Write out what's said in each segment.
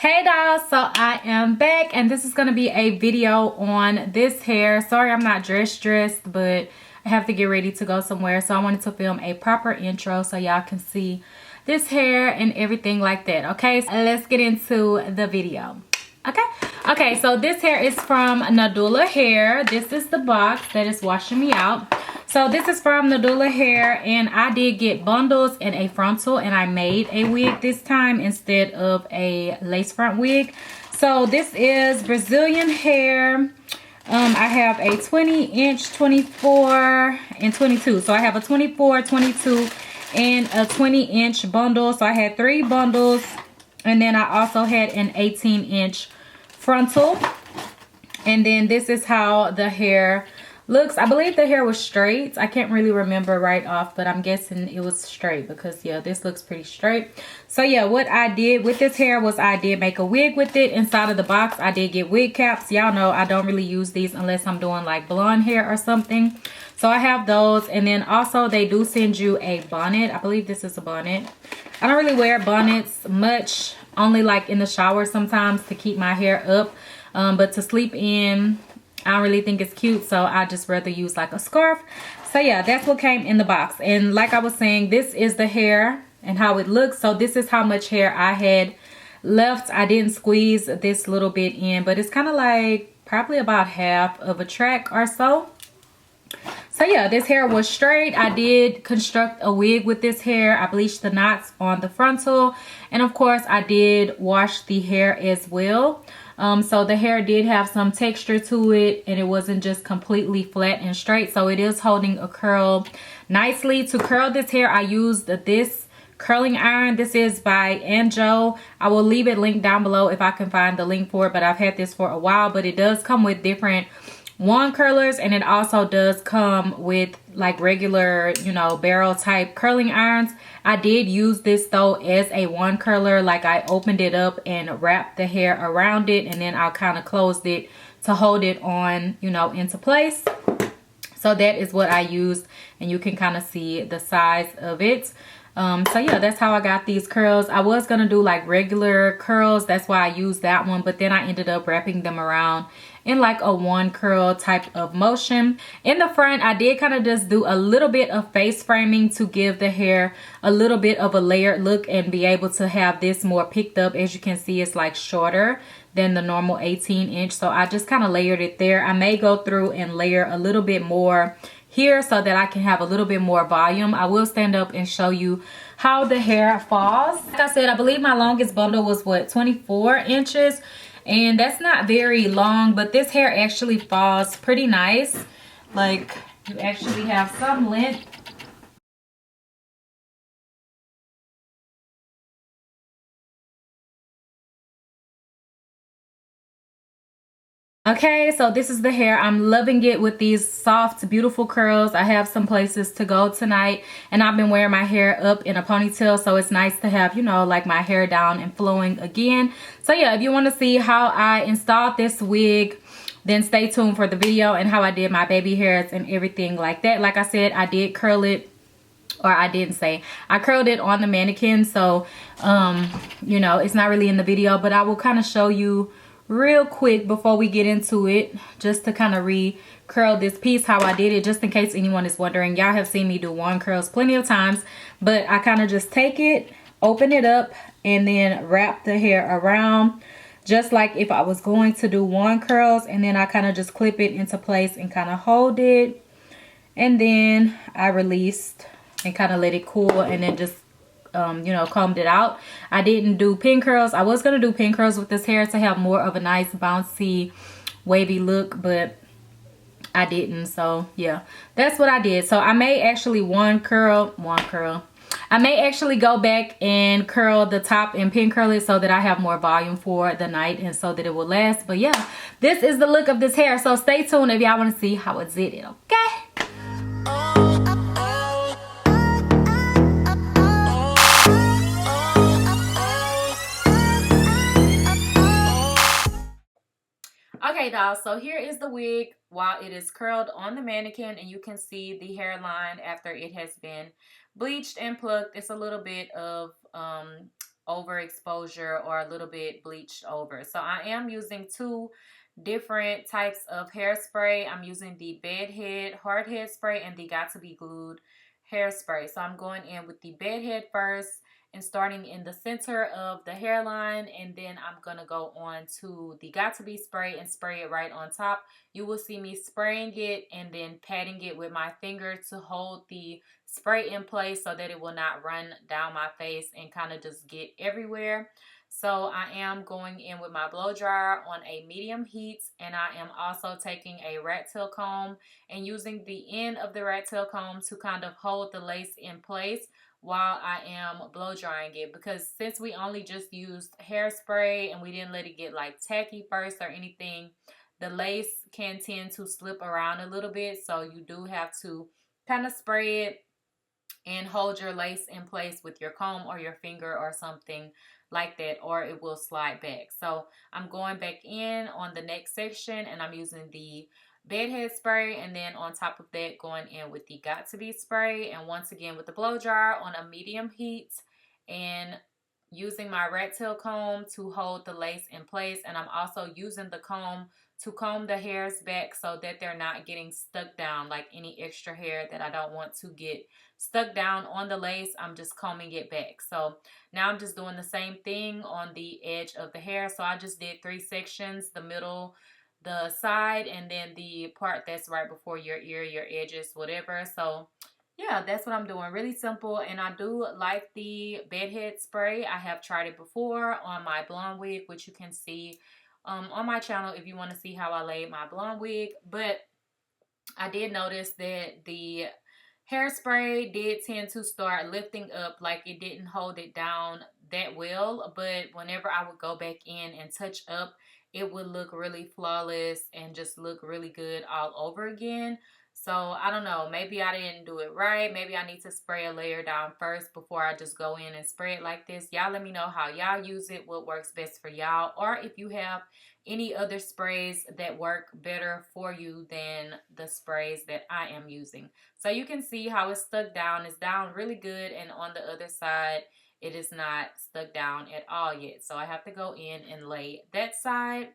Hey dolls, so I am back and this is going to be a video on this hair. Sorry I'm not dressed, but I have to get ready to go somewhere, so I wanted to film a proper intro so y'all can see this hair and everything like that. Okay, so let's get into the video. Okay, so this hair is from Nadula Hair. This is the box that is washing me out. So this is from Nadula Hair, and I did get bundles and a frontal, and I made a wig this time instead of a lace front wig. So this is Brazilian hair. I have a 20-inch, 24, and 22. So I have a 24, 22, and a 20-inch bundle. So I had 3 bundles, and then I also had an 18-inch frontal. And then this is how the hair looks. I believe the hair was straight. I can't really remember right off, but I'm guessing it was straight because yeah, this looks pretty straight. So yeah, what I did with this hair was I did make a wig with it. Inside of the box I did get wig caps. Y'all know I don't really use these unless I'm doing like blonde hair or something, so I have those. And then also they do send you a bonnet. I believe this is a bonnet. I don't really wear bonnets much, only like in the shower sometimes to keep my hair up, but to sleep in I don't really think it's cute, so I just rather use like a scarf. So yeah, that's what came in the box. And like I was saying, this is the hair and how it looks. So this is how much hair I had left. I didn't squeeze this little bit in, but it's kind of like probably about half of a track or so. So yeah, this hair was straight. I did construct a wig with this hair. I bleached the knots on the frontal, and of course I did wash the hair as well. So the hair did have some texture to it, and it wasn't just completely flat and straight, so it is holding a curl nicely. To curl this hair I used this curling iron. This is by Anjo. I will leave it linked down below if I can find the link for it, but I've had this for a while. But it does come with different wand curlers, and it also does come with like regular, you know, barrel type curling irons. I did use this though as a wand curler. Like I opened it up and wrapped the hair around it, and then I kind of closed it to hold it on, you know, into place. So that is what I used, and you can kind of see the size of it. So yeah, that's how I got these curls. I was gonna do like regular curls, that's why I used that one, but then I ended up wrapping them around in like a wand curl type of motion. In the front I did kind of just do a little bit of face framing to give the hair a little bit of a layered look and be able to have this more picked up. As you can see, it's like shorter than the normal 18-inch, so I just kind of layered it there. I may go through and layer a little bit more here so that I can have a little bit more volume. I will stand up and show you how the hair falls. Like I said, I believe my longest bundle was what, 24 inches, and that's not very long, but this hair actually falls pretty nice. Like you actually have some length. Okay, so this is the hair. I'm loving it with these soft, beautiful curls. I have some places to go tonight, and I've been wearing my hair up in a ponytail, so it's nice to have, you know, like my hair down and flowing again. So yeah, if you want to see how I installed this wig, then stay tuned for the video, and how I did my baby hairs and everything like that. Like I said, I did curl it, or I didn't say, I curled it on the mannequin, so you know, it's not really in the video, but I will kind of show you real quick before we get into it, just to kind of re-curl this piece how I did it, just in case anyone is wondering. Y'all have seen me do wand curls plenty of times, but I kind of just take it, open it up, and then wrap the hair around just like if I was going to do wand curls, and then I kind of just clip it into place and kind of hold it, and then I released and kind of let it cool, and then just you know, combed it out. I didn't do pin curls. I was gonna do pin curls with this hair to have more of a nice bouncy wavy look, but I didn't. So yeah, that's what I did. So I may actually I may actually go back and curl the top and pin curl it so that I have more volume for the night and so that it will last. But yeah, this is the look of this hair, so stay tuned if y'all want to see how it's did it. Okay. Okay, dolls, so here is the wig while it is curled on the mannequin, and you can see the hairline after it has been bleached and plucked. It's a little bit of overexposure or a little bit bleached over. So I am using two different types of hairspray. I'm using the Bedhead Hard Head Spray and the Got to Be Glued hairspray. So I'm going in with the Bedhead first and starting in the center of the hairline, and then I'm gonna go on to the Got to Be spray and spray it right on top. You will see me spraying it and then patting it with my finger to hold the spray in place so that it will not run down my face and kind of just get everywhere. So I am going in with my blow dryer on a medium heat, and I am also taking a rat tail comb and using the end of the rat tail comb to kind of hold the lace in place while I am blow drying it, because since we only just used hairspray and we didn't let it get like tacky first or anything, the lace can tend to slip around a little bit. So you do have to kind of spray it and hold your lace in place with your comb or your finger or something like that, or it will slide back. So I'm going back in on the next section and I'm using the Bedhead spray, and then on top of that going in with the Got to Be spray, and once again with the blow dryer on a medium heat and using my rat tail comb to hold the lace in place. And I'm also using the comb to comb the hairs back so that they're not getting stuck down, like any extra hair that I don't want to get stuck down on the lace. I'm just combing it back. So now I'm just doing the same thing on the edge of the hair. So I just did 3 sections, the middle, the side, and then the part that's right before your ear, your edges, whatever. So yeah, that's what I'm doing. Really simple. And I do like the Bedhead spray. I have tried it before on my blonde wig, which you can see on my channel if you want to see how I laid my blonde wig. But I did notice that the hairspray did tend to start lifting up, like it didn't hold it down that well. But whenever I would go back in and touch up, it would look really flawless and just look really good all over again. So I don't know, maybe I didn't do it right. Maybe I need to spray a layer down first before I just go in and spray it like this. Y'all let me know how y'all use it, what works best for y'all, or if you have any other sprays that work better for you than the sprays that I am using. So you can see how it's stuck down. It's down really good, and on the other side it is not stuck down at all yet. So I have to go in and lay that side.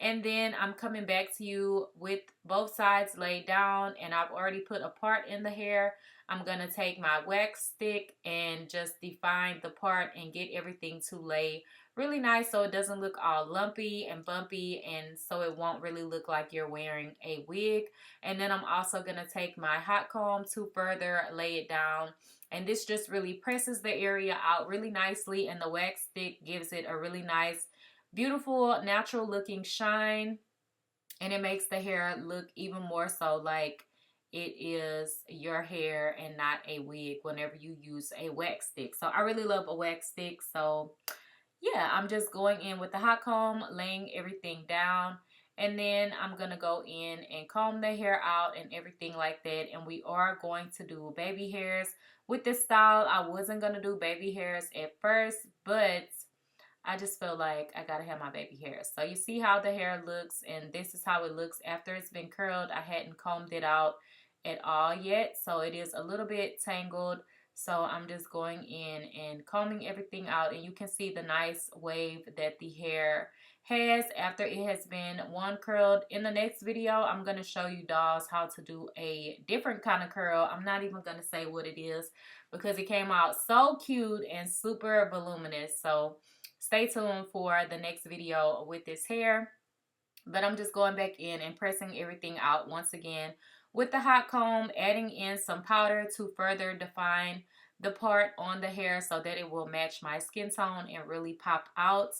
And then I'm coming back to you with both sides laid down, and I've already put a part in the hair. I'm going to take my wax stick and just define the part and get everything to lay really nice so it doesn't look all lumpy and bumpy, and so it won't really look like you're wearing a wig. And then I'm also going to take my hot comb to further lay it down, and this just really presses the area out really nicely, and the wax stick gives it a really nice, beautiful, natural looking shine, and it makes the hair look even more so like it is your hair and not a wig whenever you use a wax stick. So I really love a wax stick. So yeah, I'm just going in with the hot comb, laying everything down, and then I'm gonna go in and comb the hair out and everything like that. And we are going to do baby hairs with this style. I wasn't gonna do baby hairs at first, but I just feel like I gotta have my baby hairs. So you see how the hair looks, and this is how it looks after it's been curled. I hadn't combed it out at all yet, so it is a little bit tangled. So I'm just going in and combing everything out, and you can see the nice wave that the hair has after it has been one curled. In the next video, I'm going to show you dolls how to do a different kind of curl. I'm not even going to say what it is because it came out so cute and super voluminous. So stay tuned for the next video with this hair. But I'm just going back in and pressing everything out once again with the hot comb, adding in some powder to further define the part on the hair so that it will match my skin tone and really pop out.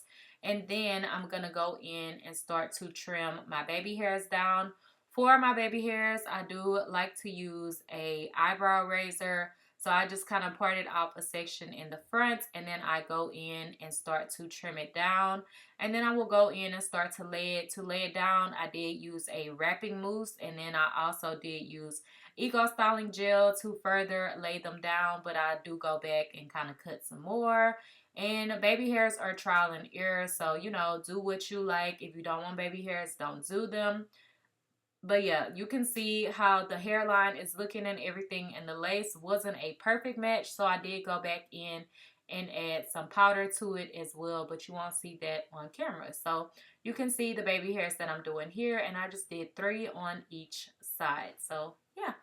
And then I'm going to go in and start to trim my baby hairs down. For my baby hairs, I do like to use a eyebrow razor. So I just kind of parted off a section in the front, and then I go in and start to trim it down. And then I will go in and start to lay it. To lay it down, I did use a wrapping mousse, and then I also did use Eco Styling Gel to further lay them down. But I do go back and kind of cut some more. And baby hairs are trial and error, so you know, do what you like. If you don't want baby hairs, don't do them. But yeah, you can see how the hairline is looking and everything, and the lace wasn't a perfect match, so I did go back in and add some powder to it as well, but you won't see that on camera. So you can see the baby hairs that I'm doing here, and I just did 3 on each side. So yeah.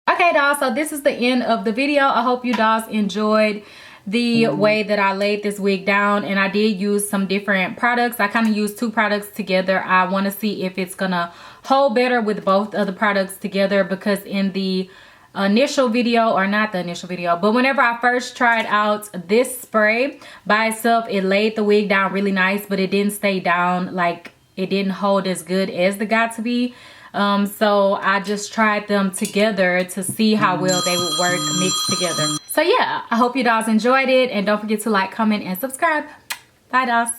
Okay, dolls, so this is the end of the video. I hope you dolls enjoyed the way that I laid this wig down, and I did use some different products. I kind of used 2 products together. I want to see if it's gonna hold better with both of the products together, because in the initial video, or not the initial video, but whenever I first tried out this spray by itself, it laid the wig down really nice, but it didn't stay down, like it didn't hold as good as the Got2b. So I just tried them together to see how well they would work mixed together. So yeah, I hope you dolls enjoyed it, and don't forget to like, comment, and subscribe. Bye dolls.